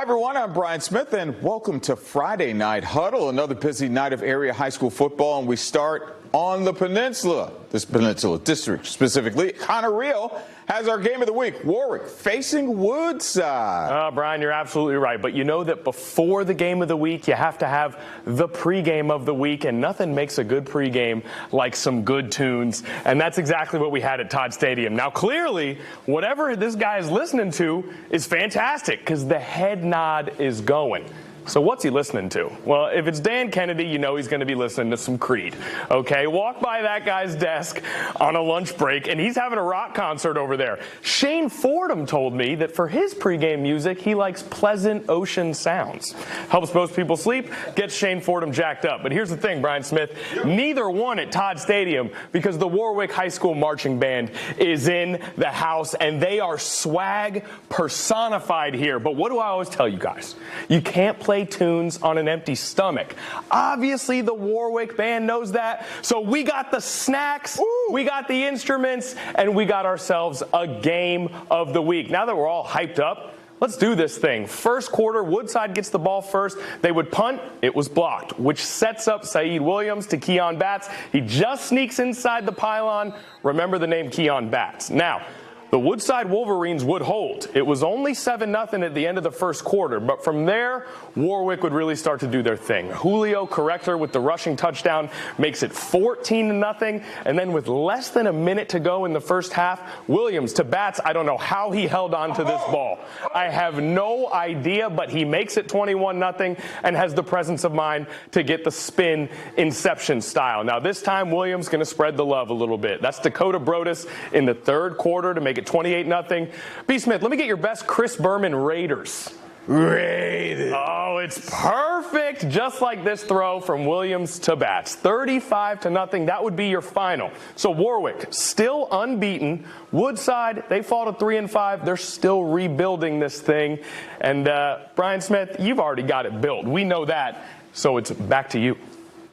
Hi, everyone. I'm Brian Smith, and welcome to Friday Night Huddle, another busy night of area high school football, and we start on the peninsula. This peninsula district specifically. Conneaut has our game of the week. Warwick facing Woodside. Brian, you're absolutely right. But you know that before the game of the week, you have to have the pregame of the week. And nothing makes a good pregame like some good tunes. And that's exactly what we had at Todd Stadium. Now, clearly, whatever this guy is listening to is fantastic because the head nod is going. So what's he listening to? Well, if it's Dan Kennedy, you know he's going to be listening to some Creed. Okay, walk by that guy's desk on a lunch break, and he's having a rock concert over there. Shane Fordham told me that for his pregame music, he likes pleasant ocean sounds. Helps most people sleep, gets Shane Fordham jacked up. But here's the thing, Brian Smith, neither won at Todd Stadium because the Warwick High School Marching Band is in the house, and they are swag personified here. But what do I always tell you guys? You can't play tunes on an empty stomach. Obviously, the Warwick band knows that. So we got the snacks, we got the instruments, and we got ourselves a game of the week. Now that we're all hyped up, let's do this thing. First quarter, Woodside gets the ball first. They would punt. It was blocked, which sets up Saeed Williams to Keon Batts. He just sneaks inside the pylon. Remember the name Keon Batts. Now, the Woodside Wolverines would hold. It was only 7-0 at the end of the first quarter, but from there, Warwick would really start to do their thing. Julio Corrector with the rushing touchdown makes it 14-0, and then with less than a minute to go in the first half, Williams to Batts, I don't know how he held on to this ball. I have no idea, but he makes it 21-0 and has the presence of mind to get the spin inception style. Now this time, Williams going to spread the love a little bit. That's Dakota Brodus in the third quarter to make it 28-0. B. Smith, let me get your best Chris Berman Raiders. Raiders. Oh, it's perfect. Just like this throw from Williams to Batts. 35-0. That would be your final. So Warwick still unbeaten. Woodside, they fall to 3-5. They're still rebuilding this thing. And Brian Smith, you've already got it built. We know that. So it's back to you.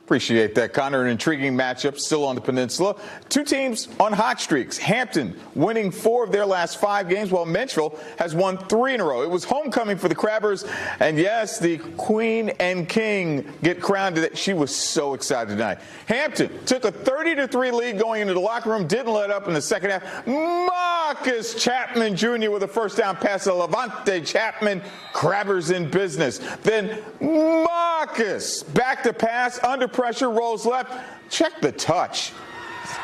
Appreciate that, Connor. An intriguing matchup still on the peninsula. Two teams on hot streaks. Hampton winning 4 of their last 5 games, while Menchville has won 3 in a row. It was homecoming for the Crabbers, and yes, the Queen and King get crowned today. She was so excited tonight. Hampton took a 30-3 lead going into the locker room, didn't let up in the second half. Marcus Chapman Jr. with a first down pass to Levante Chapman. Crabbers in business. Then Marcus back to pass, under pressure, rolls left. Check the touch.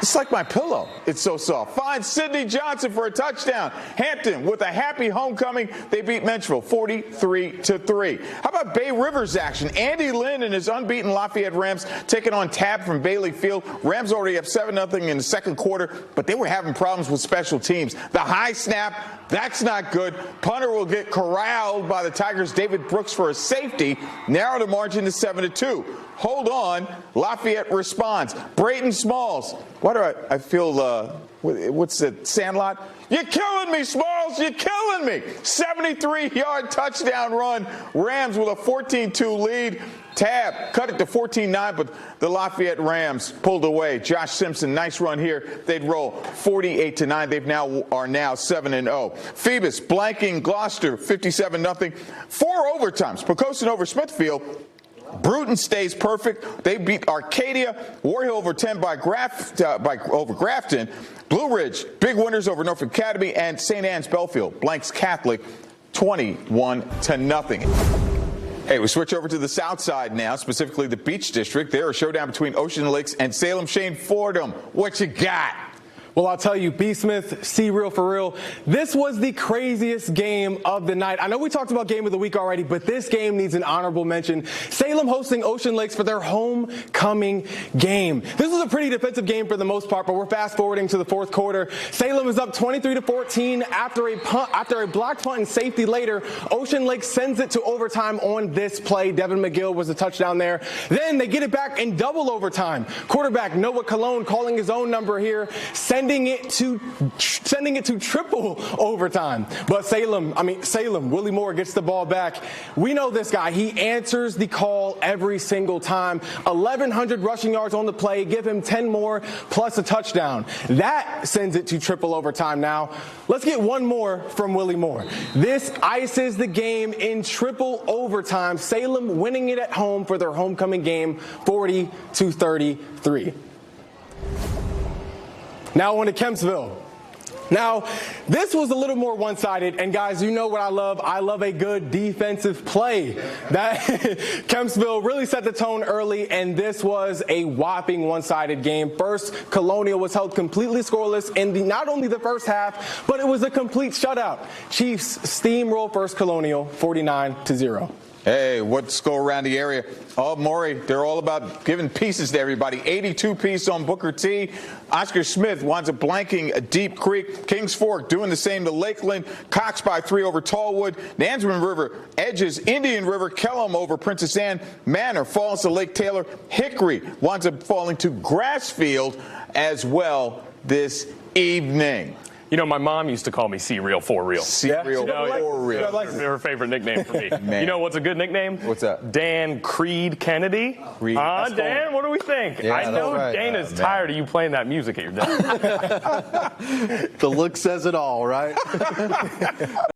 It's like my pillow. It's so soft. Finds Sidney Johnson for a touchdown. Hampton with a happy homecoming. They beat Menchville 43-3. How about Bay Rivers action? Andy Lynn and his unbeaten Lafayette Rams taking on Tab from Bailey Field. Rams already up 7-0 in the second quarter, but they were having problems with special teams. The high snap, that's not good. Punter will get corralled by the Tigers' David Brooks for a safety. Narrow the margin to 7-2. Hold on. Lafayette responds. Brayton Smalls. Why do I feel, what's that, Sandlot? You're killing me, Smalls. You're killing me. 73-yard touchdown run. Rams with a 14-2 lead. Tab cut it to 14-9, but the Lafayette Rams pulled away. Josh Simpson, nice run here. They'd roll 48-9. They are now 7-0. Phoebus blanking Gloucester 57-0. 4 overtimes. Pocosin over Smithfield. Bruton stays perfect. They beat Arcadia. War Hill over 10 over Grafton. Blue Ridge, big winners over Norfolk Academy. And St. Anne's Belfield blanks Catholic 21-0. Hey, we switch over to the south side now, specifically the Beach District. There, a showdown between Ocean Lakes and Salem. Shane Fordham, what you got? Well, I'll tell you, B. Smith, C. Real for real, this was the craziest game of the night. I know we talked about game of the week already, but this game needs an honorable mention. Salem hosting Ocean Lakes for their homecoming game. This was a pretty defensive game for the most part, but we're fast forwarding to the fourth quarter. Salem is up 23-14 after a blocked punt and safety later. Ocean Lakes sends it to overtime on this play. Devin McGill was a touchdown there. Then they get it back in double overtime. Quarterback Noah Colon calling his own number here, sending sending it to triple overtime. But Salem, Willie Moore gets the ball back. We know this guy. He answers the call every single time. 1,100 rushing yards on the play. Give him 10 more plus a touchdown. That sends it to triple overtime now. Let's get one more from Willie Moore. This ices the game in triple overtime. Salem winning it at home for their homecoming game, 40-33. Now on to Kempsville. Now, this was a little more one-sided, and guys, you know what I love. I love a good defensive play. That Kempsville really set the tone early, and this was a whopping one-sided game. First, Colonial was held completely scoreless in not only the first half, but it was a complete shutout. Chiefs steamroll First Colonial 49-0. Hey, what's go around the area? Oh, Maury, they're all about giving pieces to everybody. 82 piece on Booker T. Oscar Smith winds up blanking Deep Creek. Kings Fork doing the same to Lakeland. Cox by 3 over Tallwood. Nansemond River edges Indian River. Kellam over Princess Anne. Manor falls to Lake Taylor. Hickory winds up falling to Grassfield as well this evening. You know, my mom used to call me C-Real for real. C-Real for real. Her favorite nickname for me. You know what's a good nickname? What's that? Dan Creed Kennedy. Creed. Dan, what do we think? Yeah, I know right. Dana's tired of you playing that music at your desk. The look says it all, right?